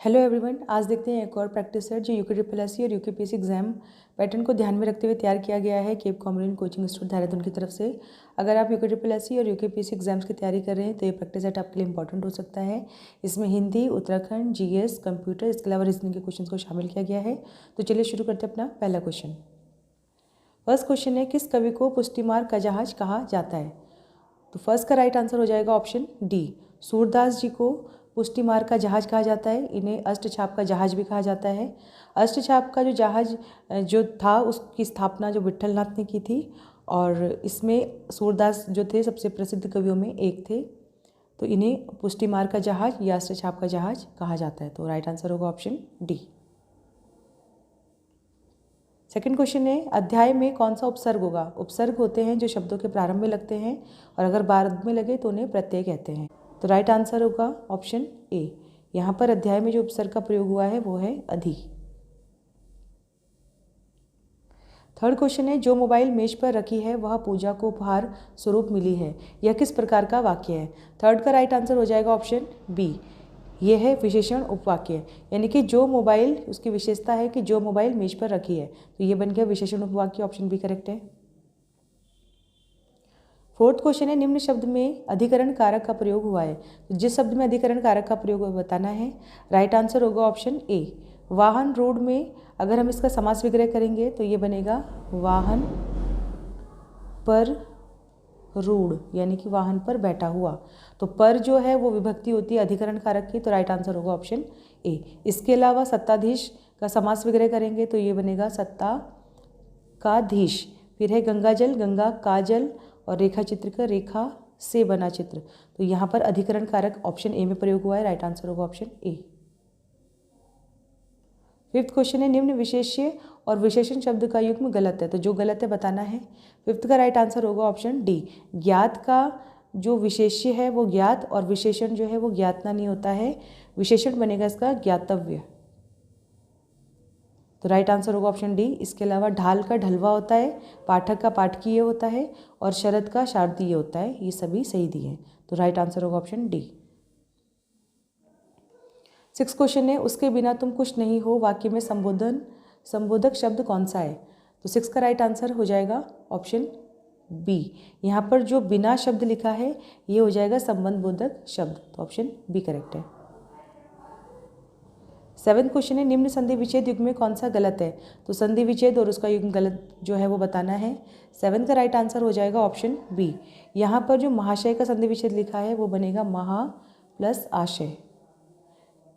Hello everyone, आज देखते हैं एक और प्रैक्टिस सेट जो यूके और यूकेपीएससी एग्जाम पैटर्न को ध्यान में रखते हुए तैयार किया गया है Cape Comorin coaching institute Dehradun की तरफ से। अगर आप यूके और यूकेपीएससी एग्जाम्स की तैयारी कर रहे हैं तो ये प्रैक्टिस सेट आपके लिए इंपॉर्टेंट हो सकता है। इसमें हिंदी, उत्तराखंड, जीएस, कंप्यूटर, इसके अलावा रीजनिंग के क्वेश्चन को शामिल किया गया है। तो चलिए शुरू करते हैं अपना पहला क्वेश्चन। फर्स्ट क्वेश्चन है, किस कवि को पुष्टिमार का जहाज कहा जाता है? तो फर्स्ट का राइट आंसर हो जाएगा ऑप्शन डी, सूरदास जी को पुष्टिमार का जहाज कहा जाता है। इन्हें अष्टछाप का जहाज भी कहा जाता है। अष्टछाप का जो जहाज जो था उसकी स्थापना जो विट्ठलनाथ ने की थी और इसमें सूरदास जो थे सबसे प्रसिद्ध कवियों में एक थे। तो इन्हें पुष्टिमार का जहाज या अष्टछाप का जहाज कहा जाता है। तो राइट आंसर होगा ऑप्शन डी। सेकंड क्वेश्चन है, अध्याय में कौन सा उपसर्ग होगा? उपसर्ग होते हैं जो शब्दों के प्रारंभ में लगते हैं और अगर बाद में लगे तो उन्हें प्रत्यय कहते हैं। तो राइट आंसर होगा ऑप्शन ए। यहाँ पर अध्याय में जो उपसर्ग का प्रयोग हुआ है वो है अधि। थर्ड क्वेश्चन है, जो मोबाइल मेज पर रखी है वह पूजा को उपहार स्वरूप मिली है, यह किस प्रकार का वाक्य है? थर्ड का राइट आंसर हो जाएगा ऑप्शन बी, यह है विशेषण उपवाक्य। यानी कि जो मोबाइल, उसकी विशेषता है कि जो मोबाइल मेज पर रखी है, तो ये बन गया विशेषण उपवाक्य। ऑप्शन बी करेक्ट है। फोर्थ क्वेश्चन है, निम्न शब्द में अधिकरण कारक का प्रयोग हुआ है, तो जिस शब्द में अधिकरण कारक का प्रयोग हुआ बताना है। राइट आंसर होगा ऑप्शन ए, वाहन। रोड में अगर हम इसका समास विग्रह करेंगे तो ये बनेगा वाहन पर रूढ़, यानी कि वाहन पर बैठा हुआ। तो पर जो है वो विभक्ति होती है अधिकरण कारक की। तो राइट आंसर होगा ऑप्शन ए। इसके अलावा सत्ताधीश का समास विग्रह करेंगे तो ये बनेगा सत्ता का धीश। फिर है गंगा जल, गंगा का जल, और रेखा चित्र का रेखा से बना चित्र। तो यहाँ पर अधिकरण कारक ऑप्शन ए में प्रयोग हुआ है। राइट आंसर होगा ऑप्शन ए। फिफ्थ क्वेश्चन है, निम्न विशेष्य और विशेषण शब्द का युग्म गलत है, तो जो गलत है बताना है। फिफ्थ का राइट आंसर होगा ऑप्शन डी, ज्ञात का जो विशेष्य है वो ज्ञात और विशेषण जो है वो ज्ञातना नहीं होता है। विशेषण बनेगा इसका ज्ञातव्य। तो राइट आंसर होगा ऑप्शन डी। इसके अलावा ढाल का ढलवा होता है, पाठक का पाठकीय होता है और शरद का शारदीय होता है। ये सभी सही दिए हैं। तो राइट आंसर होगा ऑप्शन डी। सिक्स क्वेश्चन है, उसके बिना तुम कुछ नहीं हो वाक्य में संबोधक शब्द कौन सा है? तो सिक्स का राइट आंसर हो जाएगा ऑप्शन बी। यहाँ पर जो बिना शब्द लिखा है ये हो जाएगा संबंध बोधक शब्द। तो ऑप्शन बी करेक्ट है। सेवन्थ क्वेश्चन है, निम्न संधि विच्छेद युग्म में कौन सा गलत है? तो संधि विच्छेद और उसका युग्म गलत जो है वो बताना है। सेवन्थ का राइट आंसर हो जाएगा ऑप्शन बी। यहाँ पर जो महाशय का संधि विच्छेद लिखा है वो बनेगा महा प्लस आशय,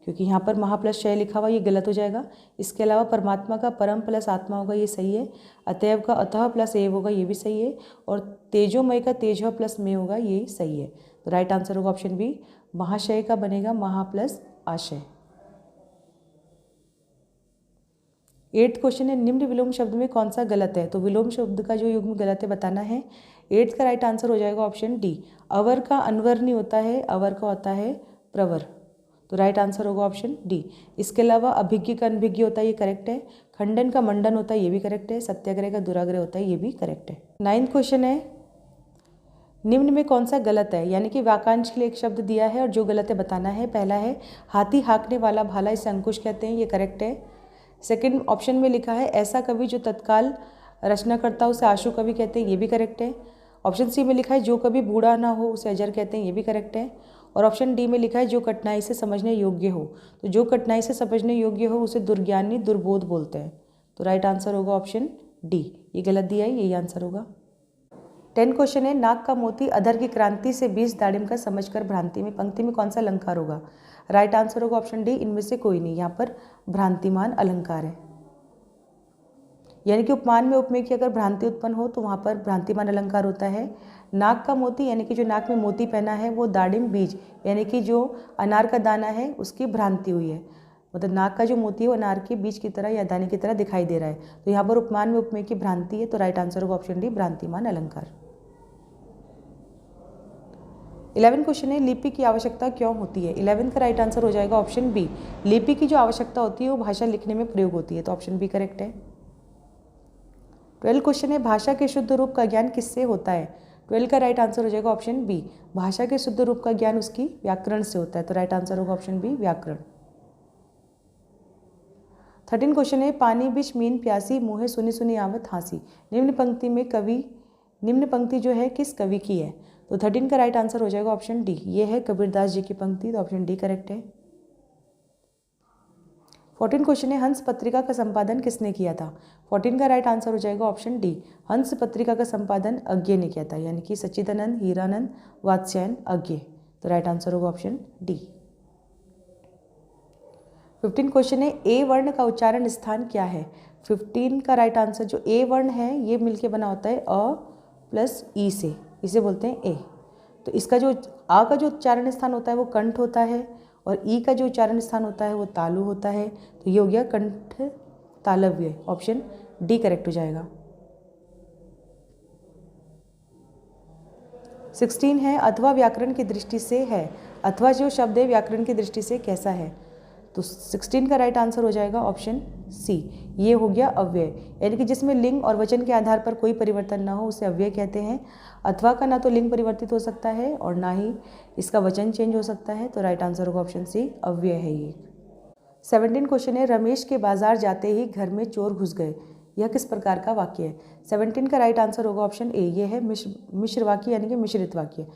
क्योंकि यहाँ पर महा प्लस शय लिखा हुआ, ये गलत हो जाएगा। इसके अलावा परमात्मा का परम प्लस आत्मा होगा, ये सही है। अतएव का अतः प्लस एव होगा, ये भी सही है। और तेजोमय का तेज प्लस में होगा, ये सही है। तो राइट आंसर होगा ऑप्शन बी, महाशय का बनेगा महा प्लस आशय। एट्थ क्वेश्चन है, निम्न विलोम शब्द में कौन सा गलत है? तो विलोम शब्द का जो युग्म गलत है बताना है। एट्थ का राइट आंसर हो जाएगा ऑप्शन डी, अवर का अनवर नहीं होता है, अवर का होता है प्रवर। तो राइट आंसर होगा ऑप्शन डी। इसके अलावा अभिज्ञ का अनभिज्ञ होता है, ये करेक्ट है। खंडन का मंडन होता है, ये भी करेक्ट है। सत्याग्रह का दुराग्रह होता है, ये भी करेक्ट है। नाइन्थ क्वेश्चन है, निम्न में कौन सा गलत है? यानी कि वाक्यांश के लिए एक शब्द दिया है और जो गलत है बताना है। पहला है हाथी हाँकने वाला भाला, इसे अंकुश कहते हैं, ये करेक्ट है। सेकंड ऑप्शन में लिखा है ऐसा कवि जो तत्काल रचना करता उसे आशु कवि कहते हैं, ये भी करेक्ट है। ऑप्शन सी में लिखा है जो कभी बूढ़ा ना हो उसे अजर कहते हैं, ये भी करेक्ट है। और ऑप्शन डी में लिखा है जो कठिनाई से समझने योग्य हो, तो जो कठिनाई से समझने योग्य हो उसे दुर्ज्ञानी दुर्बोध बोलते हैं। तो राइट आंसर होगा ऑप्शन डी, ये गलत दिया है, यही आंसर होगा। 10 क्वेश्चन है, नाक का मोती अधर की क्रांति से 20 दाड़िम का समझकर भ्रांति में, पंक्ति में कौन सा अलंकार होगा? राइट आंसर होगा ऑप्शन डी, इनमें से कोई नहीं। यहाँ पर भ्रांतिमान अलंकार है, यानी कि उपमान में उपमेय की अगर भ्रांति उत्पन्न हो तो वहाँ पर भ्रांतिमान अलंकार होता है। नाक का मोती यानी कि जो नाक में मोती पहना है वो दाड़िम बीज यानी कि जो अनार का दाना है उसकी भ्रांति हुई है। मतलब नाक का जो मोती है वो अनार के बीज की तरह या दाने की तरह दिखाई दे रहा है। तो यहाँ पर उपमान में उपमेय की भ्रांति है। तो राइट आंसर होगा ऑप्शन डी, भ्रांतिमान अलंकार। 11 क्वेश्चन है, लिपि की आवश्यकता क्यों होती है? 11 का राइट आंसर हो जाएगा ऑप्शन बी, लिपि की जो आवश्यकता होती है वो भाषा लिखने में प्रयोग होती है। तो ऑप्शन बी करेक्ट है। 12 क्वेश्चन है, भाषा के शुद्ध रूप का ज्ञान किससे होता है? 12 का राइट आंसर हो जाएगा ऑप्शन बी, भाषा के शुद्ध रूप का ज्ञान उसकी व्याकरण से होता है। तो राइट आंसर होगा ऑप्शन बी, व्याकरण। 13 क्वेश्चन है, पानी बिच मीन प्यासी मुँहे सुनी सुनी आवत हाँसी। निम्न पंक्ति में निम्न पंक्ति जो है किस कवि की है? तो 13 का राइट आंसर हो जाएगा ऑप्शन डी। ये है कबीरदास जी की पंक्ति, तो ऑप्शन डी करेक्ट है। 14 क्वेश्चन है, हंस पत्रिका का संपादन किसने किया था? 14 का राइट आंसर हो जाएगा ऑप्शन डी। हंस पत्रिका का संपादन अज्ञे ने किया था, यानी कि सच्चिदानंद, हीरानंद, वात्स्यायन, अज्ञे। तो राइट आंसर होगा ऑप्शन डी। 15 क्वेश्चन है, ए वर्ण का उच्चारण स्थान क्या है? 15 का राइट आंसर जो ए वर्ण है ये मिलके बना होता है अ प्लस ई से, इसे बोलते हैं ए। तो इसका जो आ का जो उच्चारण स्थान होता है वो कंठ होता है और ई का जो उच्चारण स्थान होता है वो तालु होता है। तो ये हो गया कंठ तालव्य, ऑप्शन डी करेक्ट हो जाएगा। 16 है, अथवा व्याकरण की दृष्टि से है। अथवा जो शब्द है व्याकरण की दृष्टि से कैसा है? तो 16 का राइट आंसर हो जाएगा ऑप्शन सी। ये हो गया अव्यय, यानी कि जिसमें लिंग और वचन के आधार पर कोई परिवर्तन ना हो उसे अव्यय कहते हैं। अथवा का ना तो लिंग परिवर्तित हो सकता है और ना ही इसका वचन चेंज हो सकता है। तो राइट आंसर होगा ऑप्शन सी, अव्यय है ये। 17 क्वेश्चन है, रमेश के बाजार जाते ही घर में चोर घुस गए। यह किस प्रकार का वाक्य है? 17 का राइट आंसर होगा ऑप्शन ए। ये है मिश्र वाक्य, यानी कि मिश्रित वाक्य।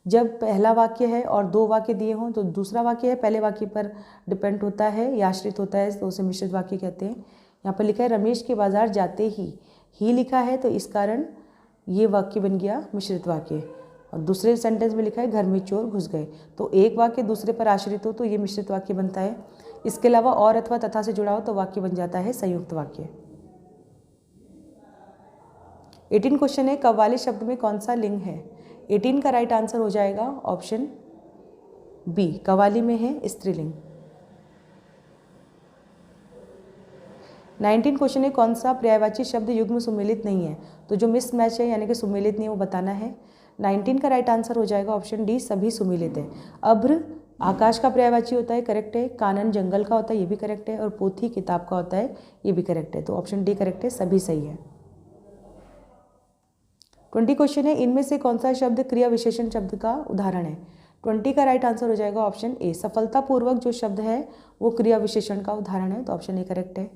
जब पहला वाक्य है और दो वाक्य दिए हों तो दूसरा वाक्य है पहले वाक्य पर डिपेंड होता है या आश्रित होता है, तो उसे मिश्रित वाक्य कहते हैं। यहाँ पर लिखा है रमेश के बाजार जाते ही लिखा है, तो इस कारण ये वाक्य बन गया मिश्रित वाक्य। और दूसरे सेंटेंस में लिखा है घर में चोर घुस गए, तो एक वाक्य दूसरे पर आश्रित हो तो ये मिश्रित वाक्य बनता है। इसके अलावा और अथवा तथा से जुड़ा हो तो वाक्य बन जाता है संयुक्त वाक्य। 18 क्वेश्चन है, कव्वाली शब्द में कौन सा लिंग है? 18 का राइट आंसर हो जाएगा ऑप्शन बी, कव्वाली में है स्त्रीलिंग। 19 क्वेश्चन है, कौन सा पर्यायवाची शब्द युग्म सुमेलित नहीं है? तो जो मिस मैच है यानी कि सुमेलित नहीं है वो बताना है। 19 का राइट आंसर हो जाएगा ऑप्शन डी, सभी सुमेलित है। अभ्र आकाश का पर्यायवाची होता है, करेक्ट है। कानन जंगल का होता है, ये भी करेक्ट है। और पोथी किताब का होता है, ये भी करेक्ट है। तो ऑप्शन डी करेक्ट है, सभी सही है। 20 क्वेश्चन है, इनमें से कौन सा शब्द क्रिया विशेषण शब्द का उदाहरण है? 20 का राइट आंसर हो जाएगा ऑप्शन ए। सफलतापूर्वक जो शब्द है वो क्रिया विशेषण का उदाहरण है, तो ऑप्शन ए करेक्ट है।